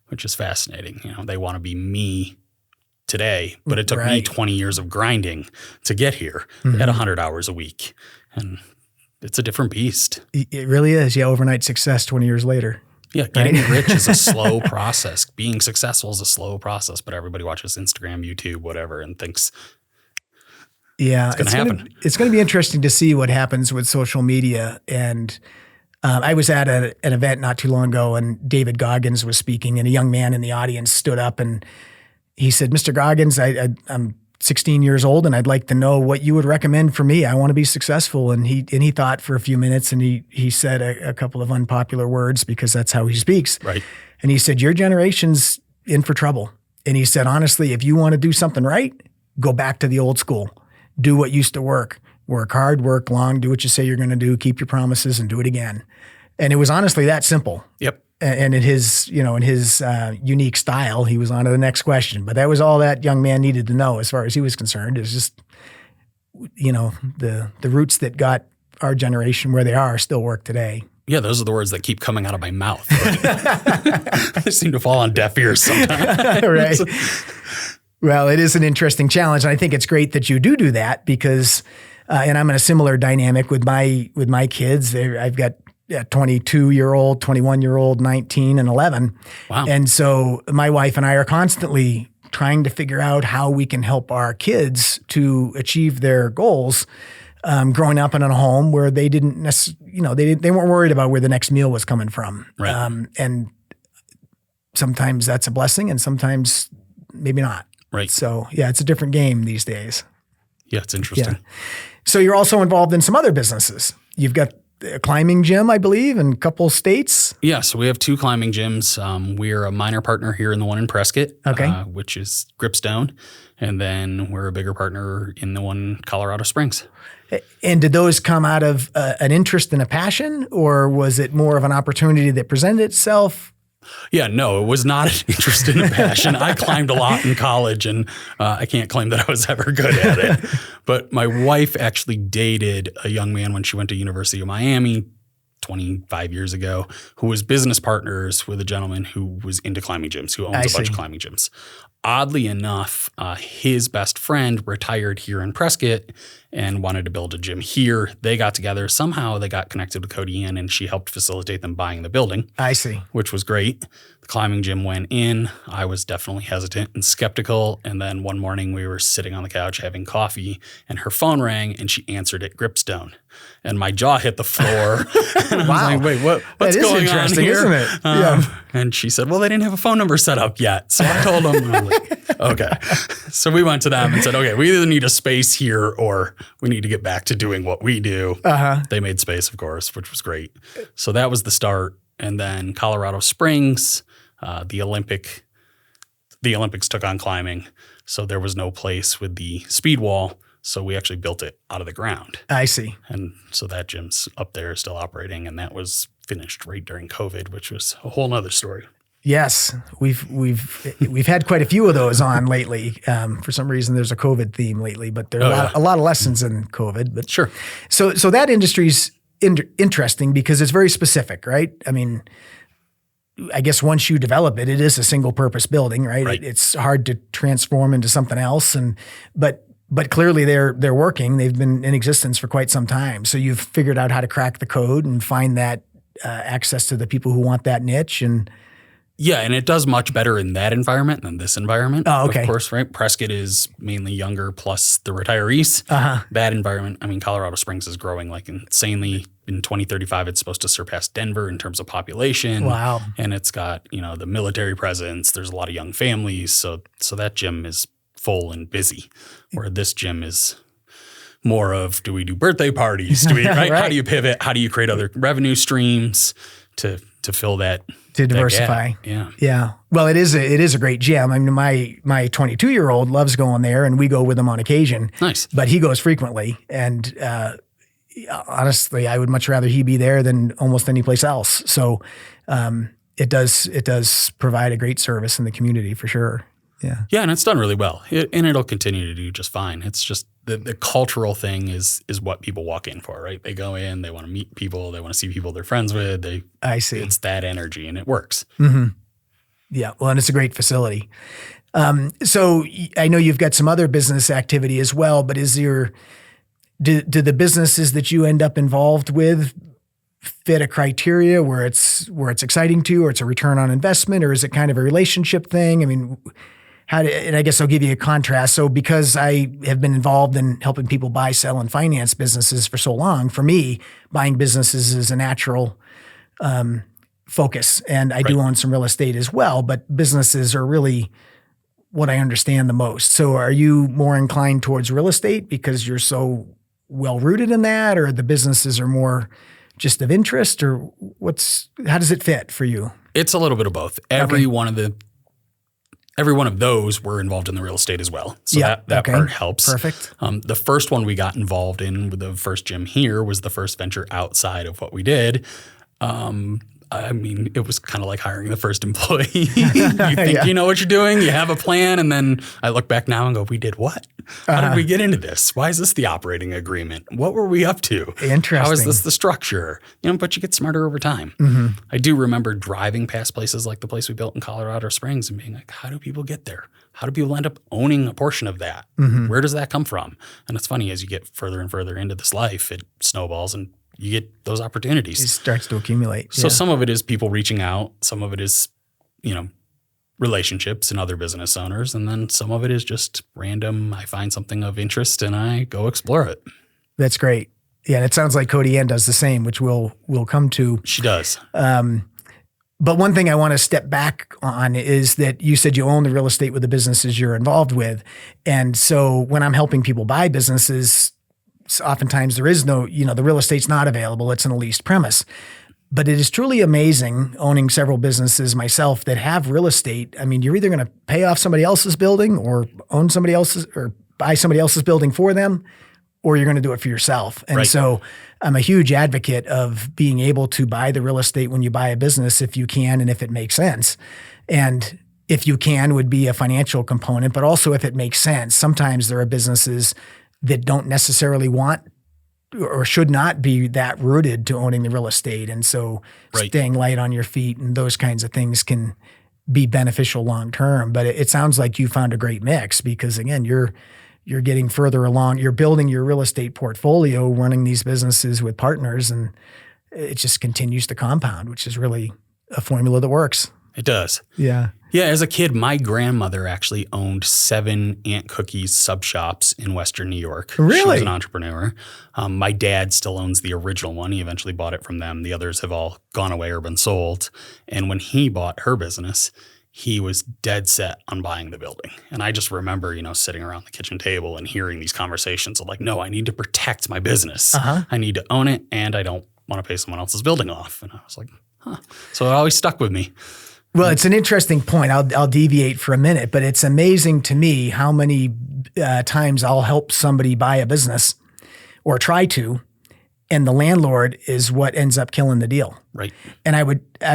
which is fascinating. They want to be me today, but it took me 20 years of grinding to get here at 100 hours a week. And it's a different beast. It really is. Yeah, overnight success 20 years later. Yeah, getting rich is a slow process. Being successful is a slow process, but everybody watches Instagram, YouTube, whatever, and thinks it's going to happen. It's going to be interesting to see what happens with social media. And I was at an event not too long ago, and David Goggins was speaking, and a young man in the audience stood up and he said, "Mr. Goggins, I'm 16 years old, and I'd like to know what you would recommend for me. I want to be successful." And he thought for a few minutes, and he said a couple of unpopular words because that's how he speaks. Right. And he said, "Your generation's in for trouble." And he said, "Honestly, if you want to do something right, go back to the old school. Do what used to work. Work hard, work long, do what you say you're going to do, keep your promises, and do it again." And it was honestly that simple. Yep. And in his unique style, he was on to the next question. But that was all that young man needed to know as far as he was concerned. Is just, the roots that got our generation where they are still work today. Yeah, those are the words that keep coming out of my mouth. They seem to fall on deaf ears sometimes. Right. Well, it is an interesting challenge. And I think it's great that you do that because, and I'm in a similar dynamic with my kids. I've got a 22-year-old, 21-year-old, 19 and 11. Wow. And so my wife and I are constantly trying to figure out how we can help our kids to achieve their goals. Growing up in a home where they didn't necessarily, they weren't worried about where the next meal was coming from. Right. And sometimes that's a blessing and sometimes maybe not. Right. So yeah, it's a different game these days. Yeah, it's interesting. Yeah. So you're also involved in some other businesses. You've got a climbing gym, I believe, in a couple states. Yeah, so we have 2 climbing gyms. We're a minor partner here in the one in Prescott, which is Gripstone. And then we're a bigger partner in the one in Colorado Springs. And did those come out of an interest and a passion, or was it more of an opportunity that presented itself? Yeah, no, it was not an interest and a passion. I climbed a lot in college, and I can't claim that I was ever good at it. But my wife actually dated a young man when she went to University of Miami 25 years ago, who was business partners with a gentleman who was into climbing gyms, who owns a bunch of climbing gyms. Oddly enough, his best friend retired here in Prescott and wanted to build a gym here. They got together. Somehow they got connected with Cody Ann, and she helped facilitate them buying the building. I see. Which was great. The climbing gym went in. I was definitely hesitant and skeptical. And then one morning we were sitting on the couch having coffee, and her phone rang, and she answered at Gripstone. And my jaw hit the floor. And I was like, wait, what's going on here? Isn't it? And she said, well, they didn't have a phone number set up yet. So I told them, I was like, okay. So we went to them and said, okay, we either need a space here or we need to get back to doing what we do. They made space, of course, which was great. So that was the start. And then Colorado Springs, the Olympics took on climbing. So there was no place with the speed wall. So we actually built it out of the ground. I see. And so that gym's up there, still operating, and that was finished right during COVID, which was a whole nother story. Yes, we've had quite a few of those on lately. For some reason, there's a COVID theme lately, but there are a lot of lessons in COVID. But sure. So that industry's interesting because it's very specific, right? I mean, I guess once you develop it, it is a single purpose building, right? It's hard to transform into something else, but clearly they're working. They've been in existence for quite some time. So you've figured out how to crack the code and find that access to the people who want that niche. And yeah, and it does much better in that environment than this environment. Oh, okay. Of course, right? Prescott is mainly younger plus the retirees. That environment, I mean, Colorado Springs is growing like insanely. In 2035, it's supposed to surpass Denver in terms of population. Wow. And it's got, the military presence. There's a lot of young families. So that gym is full and busy, where this gym is more of, do we do birthday parties? Do we, right? How do you pivot? How do you create other revenue streams to fill that? To diversify. That gap? Yeah. Well, it is a great gym. I mean, my 22-year-old loves going there, and we go with him on occasion. Nice. But he goes frequently, and honestly, I would much rather he be there than almost any place else. So it does provide a great service in the community for sure. Yeah. Yeah, and it's done really well, and it'll continue to do just fine. It's just the cultural thing is what people walk in for, right? They go in, they want to meet people, they want to see people they're friends with. I see. It's that energy, and it works. Mm-hmm. Yeah, well, and it's a great facility. So I know you've got some other business activity as well, but do the businesses that you end up involved with fit a criteria where it's exciting to you, or it's a return on investment, or is it kind of a relationship thing? I mean, and I guess I'll give you a contrast. So because I have been involved in helping people buy, sell, and finance businesses for so long, for me, buying businesses is a natural focus. And I do own some real estate as well, but businesses are really what I understand the most. So are you more inclined towards real estate because you're so well-rooted in that, or the businesses are more just of interest, or how does it fit for you? It's a little bit of both. Every one of those were involved in the real estate as well. So that part helps. Perfect. The first one we got involved in with the first gym here was the first venture outside of what we did. I mean, it was kind of like hiring the first employee. You think you know what you're doing, you have a plan, and then I look back now and go, we did what? How did we get into this? Why is this the operating agreement? What were we up to? Interesting. How is this the structure? But you get smarter over time. Mm-hmm. I do remember driving past places like the place we built in Colorado Springs and being like, how do people get there? How do people end up owning a portion of that? Mm-hmm. Where does that come from? And it's funny, as you get further and further into this life, it snowballs and you get those opportunities. It starts to accumulate. So some of it is people reaching out. Some of it is, relationships and other business owners. And then some of it is just random. I find something of interest and I go explore it. That's great. Yeah, and it sounds like Cody Ann does the same, which we'll come to. She does. But one thing I want to step back on is that you said you own the real estate with the businesses you're involved with. And so when I'm helping people buy businesses, oftentimes there is no, the real estate's not available. It's in a leased premise. But it is truly amazing owning several businesses myself that have real estate. I mean, you're either going to pay off somebody else's building or own somebody else's or buy somebody else's building for them, or you're going to do it for yourself. And so I'm a huge advocate of being able to buy the real estate when you buy a business if you can and if it makes sense. And if you can would be a financial component, but also if it makes sense. Sometimes there are businesses that don't necessarily want or should not be that rooted to owning the real estate. And so staying light on your feet and those kinds of things can be beneficial long term. But it sounds like you found a great mix because, again, you're getting further along. You're building your real estate portfolio, running these businesses with partners, and it just continues to compound, which is really a formula that works. It does. Yeah. Yeah, as a kid, my grandmother actually owned 7 Aunt Cookies sub shops in Western New York. Really? She was an entrepreneur. My dad still owns the original one. He eventually bought it from them. The others have all gone away or been sold. And when he bought her business, he was dead set on buying the building. And I just remember, sitting around the kitchen table and hearing these conversations of like, no, I need to protect my business. I need to own it, and I don't want to pay someone else's building off. And I was like, huh. So it always stuck with me. Well, it's an interesting point. I'll deviate for a minute, but it's amazing to me how many times I'll help somebody buy a business or try to, and the landlord is what ends up killing the deal. Right. And I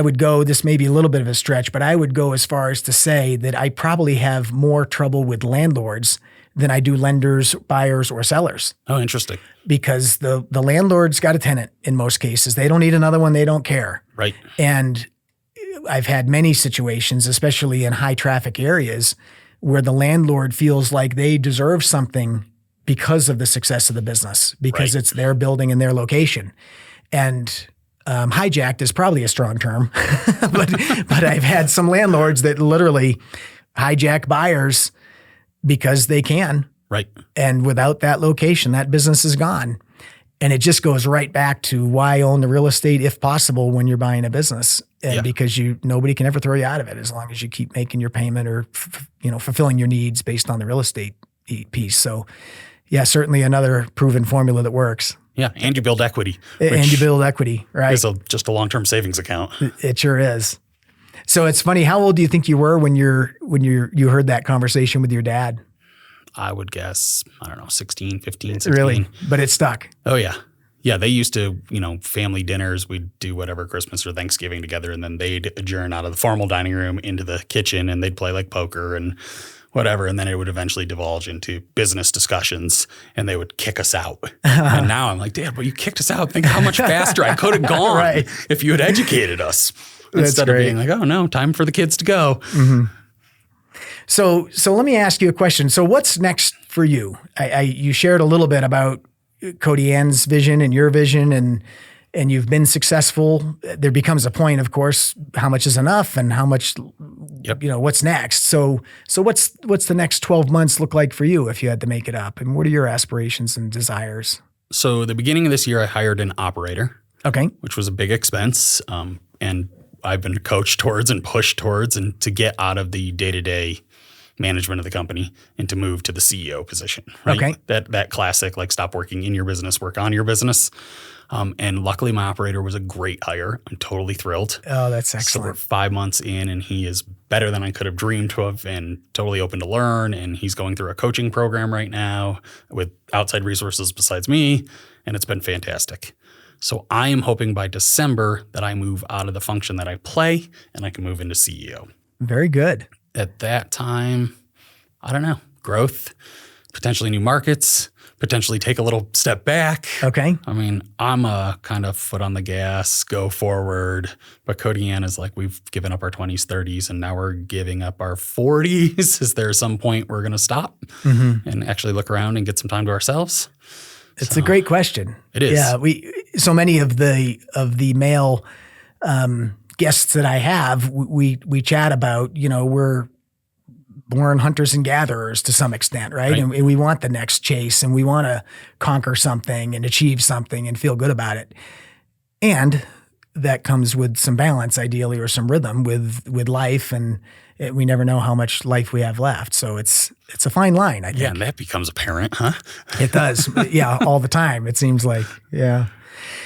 would go, this may be a little bit of a stretch, but I would go as far as to say that I probably have more trouble with landlords than I do lenders, buyers, or sellers. Oh, interesting. Because the landlord's got a tenant in most cases. They don't need another one. They don't care. Right. And I've had many situations, especially in high traffic areas, where the landlord feels like they deserve something because of the success of the business, because it's their building and their location. And hijacked is probably a strong term, but I've had some landlords that literally hijack buyers because they can. Right. And without that location, that business is gone. And it just goes right back to why own the real estate if possible when you're buying a business. And because nobody can ever throw you out of it as long as you keep making your payment or fulfilling your needs based on the real estate piece. So yeah, certainly another proven formula that works. Yeah, and you build equity. And you build equity, right? It's just a long-term savings account. It sure is. So it's funny, how old do you think you were when you heard that conversation with your dad? I would guess, 16, 15, 16. Really? But it stuck. Oh, yeah. Yeah, they used to, family dinners. We'd do whatever Christmas or Thanksgiving together, and then they'd adjourn out of the formal dining room into the kitchen, and they'd play like poker and whatever, and then it would eventually divulge into business discussions, and they would kick us out. And now I'm like, Dad, well, you kicked us out. Think how much faster I could have gone if you had educated us. Instead of being like, oh, no, time for the kids to go. Mm-hmm. So let me ask you a question. So what's next for you? You shared a little bit about Cody Ann's vision and your vision, and you've been successful. There becomes a point, of course, how much is enough and how much, what's next. So what's the next 12 months look like for you if you had to make it up? And what are your aspirations and desires? So the beginning of this year, I hired an operator. Okay. Which was a big expense. And I've been coached towards and pushed towards and to get out of the day-to-day management of the company and to move to the CEO position. Right? Okay. That classic, like stop working in your business, work on your business. And luckily my operator was a great hire. I'm totally thrilled. Oh, that's excellent. So we're 5 months in and he is better than I could have dreamed of and totally open to learn. And he's going through a coaching program right now with outside resources besides me. And it's been fantastic. So I am hoping by December that I move out of the function that I play and I can move into CEO. Very good. At that time, I don't know, growth, potentially new markets, potentially take a little step back. Okay. I mean, I'm a kind of foot on the gas, go forward. But Cody Ann is like, we've given up our 20s, 30s, and now we're giving up our 40s. Is there some point we're going to stop and actually look around and get some time to ourselves? It's a great question. It is. Yeah. So many of the male guests that I have, we chat about, we're born hunters and gatherers to some extent, right? And we want the next chase and we want to conquer something and achieve something and feel good about it. And that comes with some balance, ideally, or some rhythm with life. And we never know how much life we have left. So it's a fine line, I think. Yeah, and that becomes apparent, huh? It does. Yeah, all the time, it seems like. Yeah.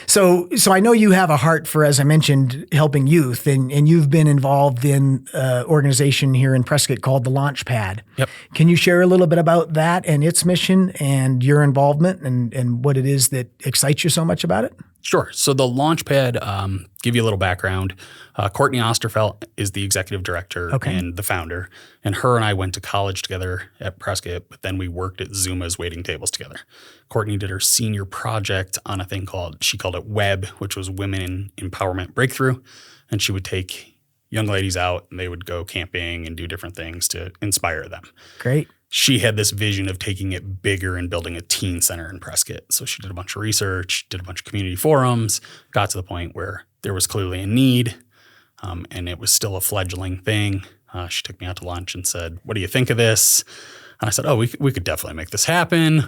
So I know you have a heart for, as I mentioned, helping youth, and you've been involved in an organization here in Prescott called the Launchpad. Yep. Can you share a little bit about that and its mission and your involvement and what it is that excites you so much about it? Sure. So the Launchpad, give you a little background. Courtney Osterfeld is the executive director and the founder. And her and I went to college together at Prescott, but then we worked at Zuma's waiting tables together. Courtney did her senior project on a thing she called it WEB, which was Women Empowerment Breakthrough. And she would take young ladies out and they would go camping and do different things to inspire them. Great. She had this vision of taking it bigger and building a teen center in Prescott. So she did a bunch of research, did a bunch of community forums, got to the point where there was clearly a need, and it was still a fledgling thing. She took me out to lunch and said, "What do you think of this?" And I said, "Oh, we could definitely make this happen."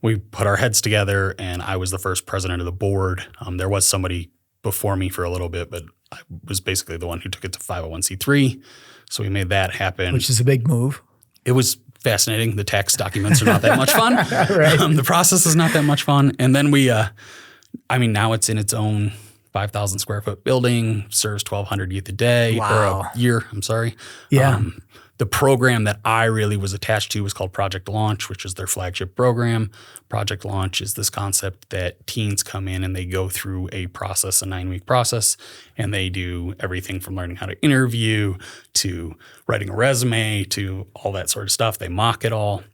We put our heads together, and I was the first president of the board. There was somebody before me for a little bit, but I was basically the one who took it to 501c3. So we made that happen. Which is a big move. It was fascinating. The tax documents are not that much fun. Right. The process is not that much fun. And then now it's in its own 5,000 square foot building, serves 1,200 youth a day or a year. I'm sorry. Yeah. The program that I really was attached to was called Project Launch, which is their flagship program. Project Launch is this concept that teens come in and they go through a 9-week process, and they do everything from learning how to interview to writing a resume to all that sort of stuff. They mock it all.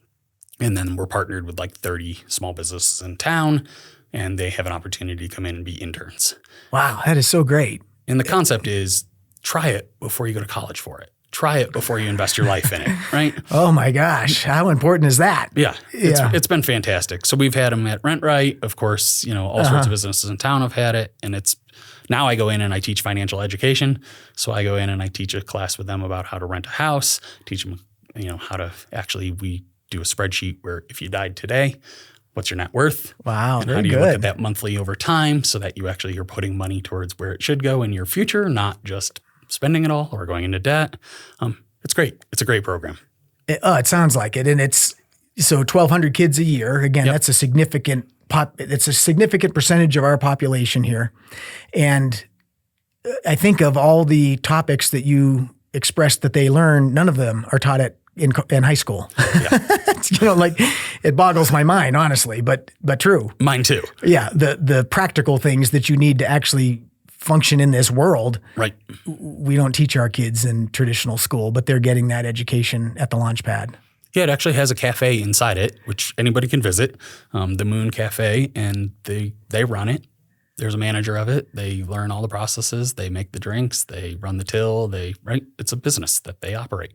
And then we're partnered with like 30 small businesses in town, and they have an opportunity to come in and be interns. Wow, that is so great. And the concept is try it before you go to college for it. Try it before you invest your life in it, right? Oh my gosh, how important is that? Yeah, it's been fantastic. So we've had them at RentRight. Of course, all sorts of businesses in town have had it. And now I go in and I teach financial education. So I go in and I teach a class with them about how to rent a house, teach them, how to we do a spreadsheet where if you died today, what's your net worth? Wow, and how do you look at that monthly over time so that you're putting money towards where it should go in your future, not just spending it all or going into debt. It's great. It's a great program. It sounds like it. And it's so 1,200 kids a year. Again, that's a significant it's a significant percentage of our population here. And I think of all the topics that you expressed that they learn, none of them are taught in high school. Yeah. It boggles my mind, honestly, but true. Mine too. Yeah. The practical things that you need to actually function in this world. Right. We don't teach our kids in traditional school, but they're getting that education at the Launchpad. Yeah, it actually has a cafe inside it, which anybody can visit, the Moon Cafe, and they run it. There's a manager of it. They learn all the processes. They make the drinks. They run the till. It's a business that they operate.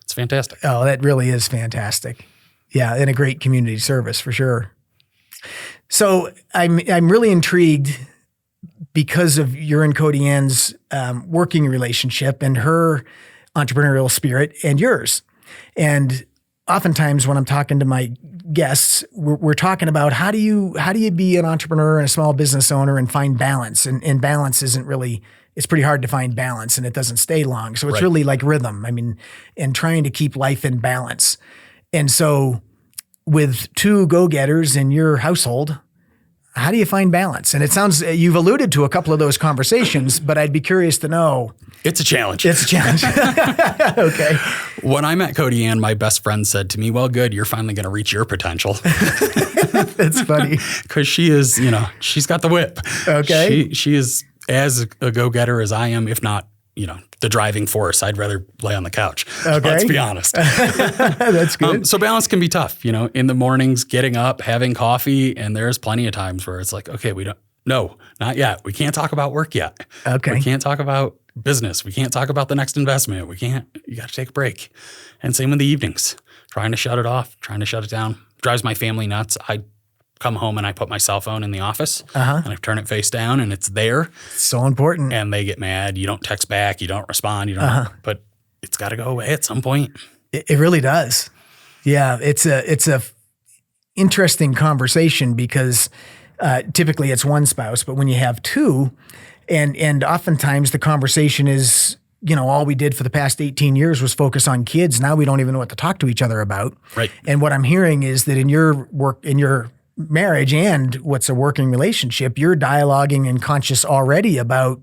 It's fantastic. Oh, that really is fantastic. Yeah, and a great community service for sure. So I'm really intrigued because of your and Cody Ann's working relationship and her entrepreneurial spirit and yours. And oftentimes when I'm talking to my guests, we're talking about how do you be an entrepreneur and a small business owner and find balance? And balance isn't really, it's pretty hard to find balance and it doesn't stay long. So it's really like rhythm. And trying to keep life in balance. And so with two go-getters in your household, How do you find balance? And it sounds, you've alluded to a couple of those conversations, but I'd be curious to know. It's a challenge. It's a challenge. Okay. When I met Cody Ann, my best friend said to me, well, good, you're finally going to reach your potential. That's funny. Because she is, she's got the whip. Okay. She is as a go-getter as I am, if not, the driving force. I'd rather lay on the couch. Okay. Let's be honest. That's good. So balance can be tough, in the mornings, getting up, having coffee, and there's plenty of times where it's like, okay, no, not yet. We can't talk about work yet. Okay. We can't talk about business. We can't talk about the next investment. You got to take a break. And same in the evenings, trying to shut it off, trying to shut it down. Drives my family nuts. I come home and I put my cell phone in the office and I turn it face down and it's there. So important. And they get mad. You don't text back. You don't respond. You don't. But it's got to go away at some point. It really does. Yeah, it's a interesting conversation because typically it's one spouse, but when you have two, and oftentimes the conversation is, all we did for the past 18 years was focus on kids. Now we don't even know what to talk to each other about. Right. And what I'm hearing is that in your work, in your marriage and what's a working relationship, you're dialoguing and conscious already about,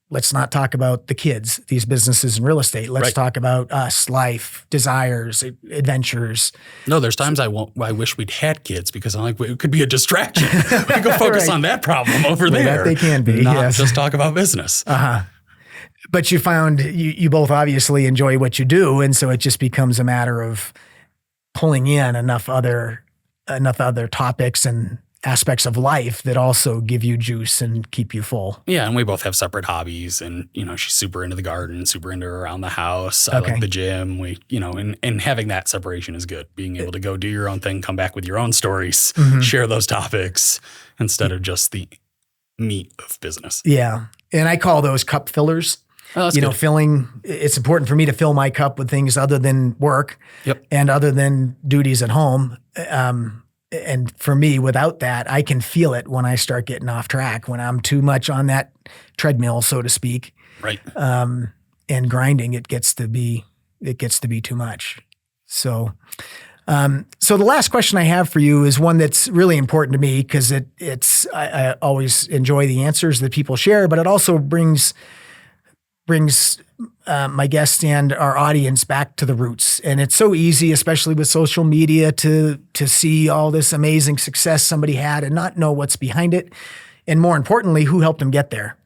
let's not talk about the kids, these businesses and real estate. Let's talk about us, life, desires, adventures. No, there's times I wish we'd had kids because I'm like, it could be a distraction. We could go focus on that problem over there. That they can be, not just talk about business. But you found you both obviously enjoy what you do. And so it just becomes a matter of pulling in enough other topics and aspects of life that also give you juice and keep you full. Yeah, and we both have separate hobbies, and she's super into the garden, super into around the house. I like the gym. We, and having that separation is good. Being able to go do your own thing, come back with your own stories, share those topics instead of just the meat of business. Yeah, and I call those cup fillers. Oh, that's good. Filling. It's important for me to fill my cup with things other than work, and other than duties at home. And for me, without that, I can feel it when I start getting off track, when I'm too much on that treadmill, so to speak. Right. And grinding, it gets to be too much. So the last question I have for you is one that's really important to me because I always enjoy the answers that people share, but it also brings my guests and our audience back to the roots. And it's so easy, especially with social media, to see all this amazing success somebody had and not know what's behind it. And more importantly, who helped them get there.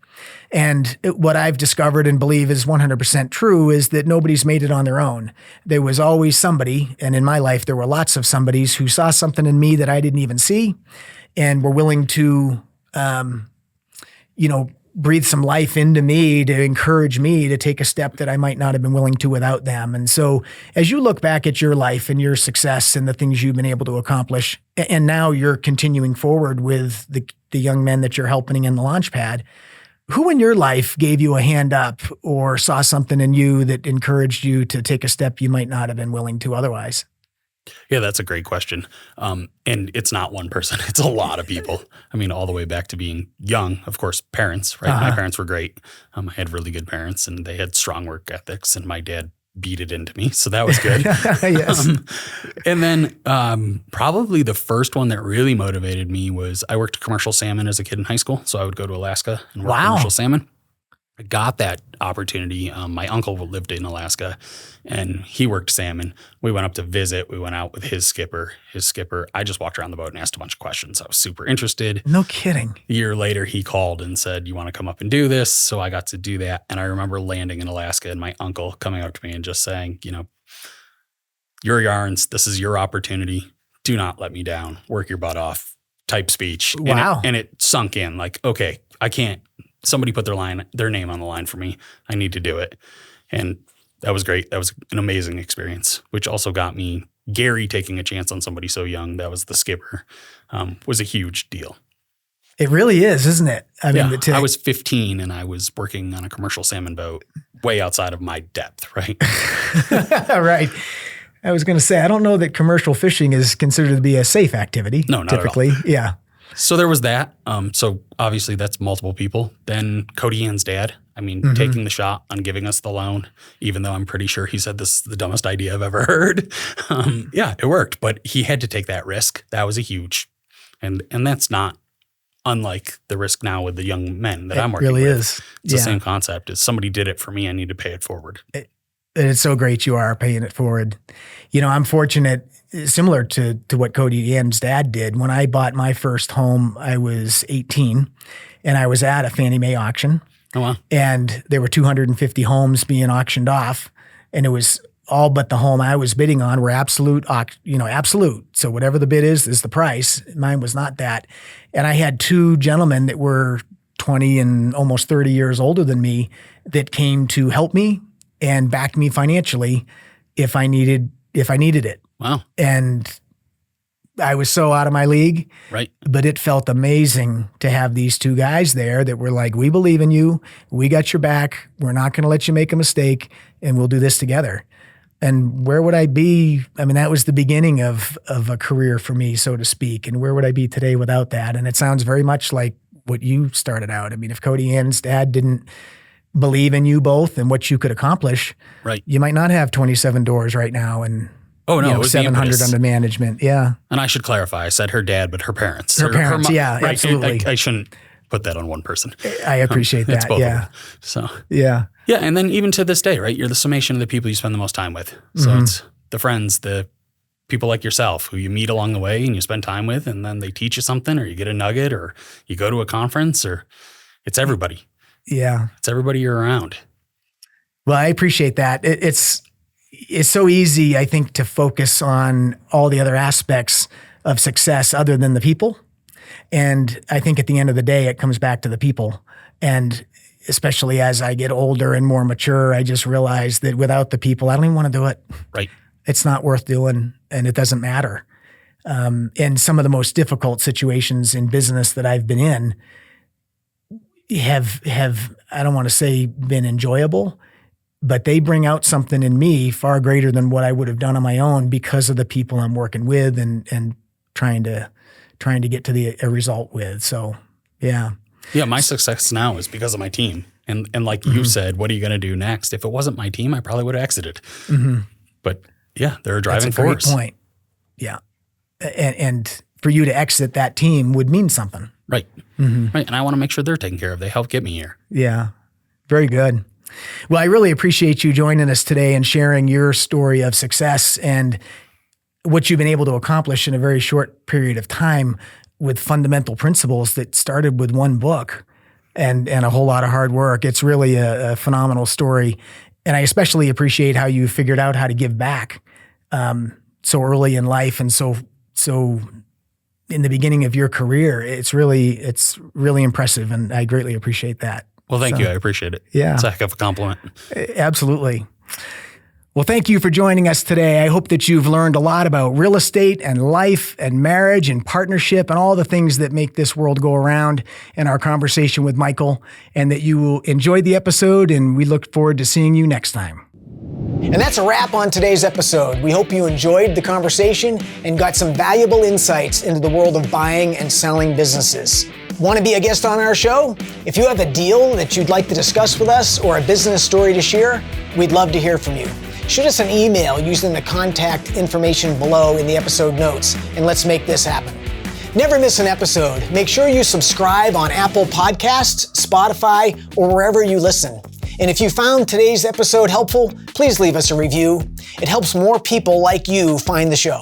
And what I've discovered and believe is 100% true is that nobody's made it on their own. There was always somebody, and in my life, there were lots of somebodies who saw something in me that I didn't even see and were willing to, breathe some life into me to encourage me to take a step that I might not have been willing to without them. And so as you look back at your life and your success and the things you've been able to accomplish, and now you're continuing forward with the young men that you're helping in the Launchpad, who in your life gave you a hand up or saw something in you that encouraged you to take a step you might not have been willing to otherwise? Yeah, that's a great question. And it's not one person. It's a lot of people. I mean, all the way back to being young, of course, parents, right? My parents were great. I had really good parents and they had strong work ethics and my dad beat it into me. So that was good. Yes. And then probably the first one that really motivated me was I worked commercial salmon as a kid in high school. So I would go to Alaska and work commercial salmon. I got that opportunity. My uncle lived in Alaska and he worked salmon. We went up to visit. We went out with his skipper. I just walked around the boat and asked a bunch of questions. I was super interested. No kidding. A year later, he called and said, you want to come up and do this? So I got to do that. And I remember landing in Alaska and my uncle coming up to me and just saying, your yarns, this is your opportunity. Do not let me down. Work your butt off type speech. Wow. And it sunk in like, okay, I can't. Somebody put their name on the line for me. I need to do it. And that was great. That was an amazing experience, which also got me Gary taking a chance on somebody so young. That was the skipper, was a huge deal. It really is, isn't it? I mean, I was 15 and I was working on a commercial salmon boat way outside of my depth, right? Right. I was going to say, I don't know that commercial fishing is considered to be a safe activity. No, not typically. at all. Yeah. So there was that. So obviously that's multiple people. Then Cody Ann's dad, taking the shot on giving us the loan, even though I'm pretty sure he said this is the dumbest idea I've ever heard. Yeah, it worked, but he had to take that risk. That was a huge, and that's not unlike the risk now with the young men that I'm working really with. Is. It's the same concept. As somebody did it for me, I need to pay it forward. It's so great you are paying it forward. I'm fortunate, similar to what Cody Ann's dad did. When I bought my first home, I was 18 and I was at a Fannie Mae auction. Oh, wow. And there were 250 homes being auctioned off, and it was all but the home I was bidding on were absolute. So whatever the bid is the price. Mine was not that. And I had two gentlemen that were 20 and almost 30 years older than me that came to help me and back me financially if I needed it. Wow. And I was so out of my league. Right. But it felt amazing to have these two guys there that were like, we believe in you. We got your back. We're not going to let you make a mistake, and we'll do this together. And where would I be? I mean, that was the beginning of a career for me, so to speak. And where would I be today without that? And it sounds very much like what you started out. I mean, if Cody Ann's dad didn't believe in you both and what you could accomplish, right, you might not have 27 doors right now and it was 700 under management. Yeah. And I should clarify, I said her dad, but her parents. Her parents, yeah, right, absolutely. I shouldn't put that on one person. I appreciate that. It's both Yeah. of them. So yeah. Yeah, and then even to this day, right, you're the summation of the people you spend the most time with. So it's the friends, the people like yourself who you meet along the way and you spend time with, and then they teach you something, or you get a nugget, or you go to a conference, or it's everybody. Yeah. It's everybody you're around. Well, I appreciate that. It's so easy, I think, to focus on all the other aspects of success other than the people. And I think at the end of the day, it comes back to the people. And especially as I get older and more mature, I just realize that without the people, I don't even want to do it. Right. It's not worth doing, and it doesn't matter. And some of the most difficult situations in business that I've been in have I don't want to say been enjoyable, but they bring out something in me far greater than what I would have done on my own because of the people I'm working with and trying to get to a result with. So, yeah. Yeah, my success now is because of my team. And like you said, what are you going to do next? If it wasn't my team, I probably would have exited. But yeah, they're a driving force. That's a great point. Yeah. And for you to exit that team would mean something. Right. Right. And I want to make sure they're taken care of. They helped get me here. Yeah. Very good. Well, I really appreciate you joining us today and sharing your story of success and what you've been able to accomplish in a very short period of time with fundamental principles that started with one book and a whole lot of hard work. It's really a phenomenal story. And I especially appreciate how you figured out how to give back so early in life and so in the beginning of your career. It's really impressive, and I greatly appreciate that. Well, thank you. I appreciate it. Yeah. It's a heck of a compliment. Absolutely. Well, thank you for joining us today. I hope that you've learned a lot about real estate and life and marriage and partnership and all the things that make this world go around in our conversation with Michael, and that you enjoyed the episode, and we look forward to seeing you next time. And that's a wrap on today's episode. We hope you enjoyed the conversation and got some valuable insights into the world of buying and selling businesses. Want to be a guest on our show? If you have a deal that you'd like to discuss with us or a business story to share, we'd love to hear from you. Shoot us an email using the contact information below in the episode notes, and let's make this happen. Never miss an episode. Make sure you subscribe on Apple Podcasts, Spotify, or wherever you listen. And if you found today's episode helpful, please leave us a review. It helps more people like you find the show.